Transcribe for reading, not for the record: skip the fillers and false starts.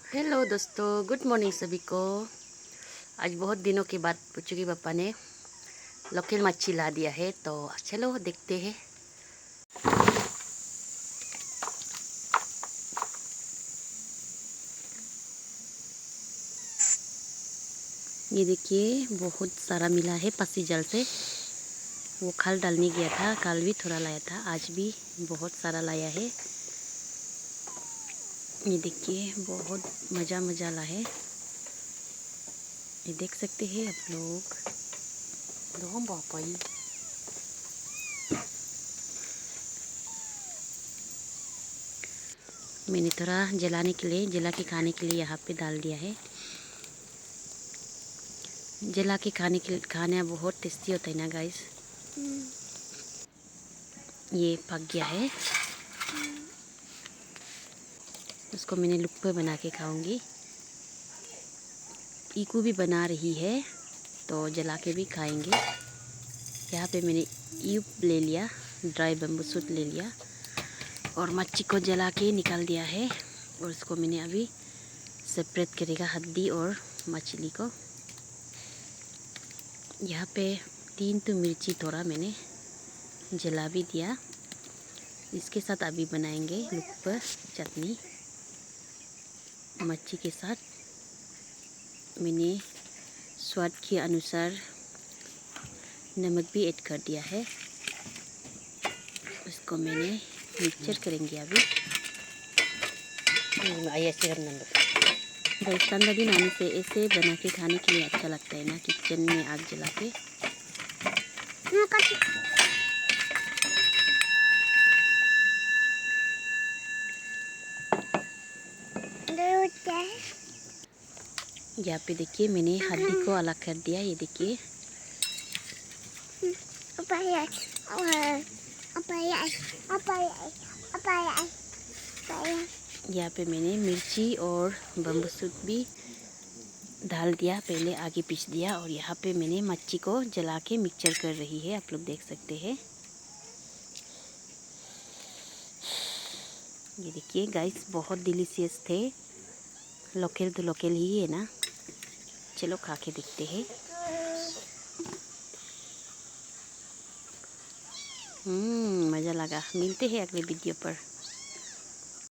Hello दोस्तों, good morning सभी को। आज बहुत दिनों के बाद पुचू के पापा ने लोकल मच्छी ला दिया है, तो चलो देखते हैं। ये देखिए, बहुत सारा मिला है पासी जाल से। वो खाल डालने गया था, कल भी थोड़ा लाया था, आज भी बहुत सारा लाया है। ये देखिए, बहुत मज़ा मज़ा ला है। ये देख सकते हैं आप लोग। दो पापा मैंने थोड़ा जलाने के लिए, जला के खाने के लिए यहाँ पे डाल दिया है। जला के खाने बहुत टेस्टी होता है ना गाइस। ये पक गया है। उसको मैंने लुप्पे बना के खाऊंगी। ईकू भी बना रही है, तो जला के भी खाएंगे। यहाँ पे मैंने ईप ले लिया, ड्राई बम्बू शूट ले लिया और मच्छी को जला के निकाल दिया है। और उसको मैंने अभी सेपरेट करेगा, हड्डी और मछली को। यहाँ पे 3 तो मिर्ची थोड़ा मैंने जला भी दिया। इसके साथ अभी बनाएंगे लुप्पा चटनी। मच्छी के साथ मैंने स्वाद के अनुसार नमक भी ऐड कर दिया है। उसको मैंने मिक्सचर करेंगे अभी। ठंडा दिन आने से ऐसे बना के खाने के लिए अच्छा लगता है ना, किचन में आग जला के। यहाँ पे देखिए, मैंने हड्डी को अलग कर दिया। ये देखिए, यहाँ पे मैंने मिर्ची और बम्बू शूट भी डाल दिया, पहले आगे पीस दिया। और यहाँ पे मैंने मच्छी को जला के मिक्सचर कर रही है, आप लोग देख सकते हैं। ये देखिए गाइस, बहुत डिलीशियस थे। लोकल तो लोकल ही है ना। चलो खा के देखते हैं। मज़ा लगा। मिलते हैं अगले वीडियो पर।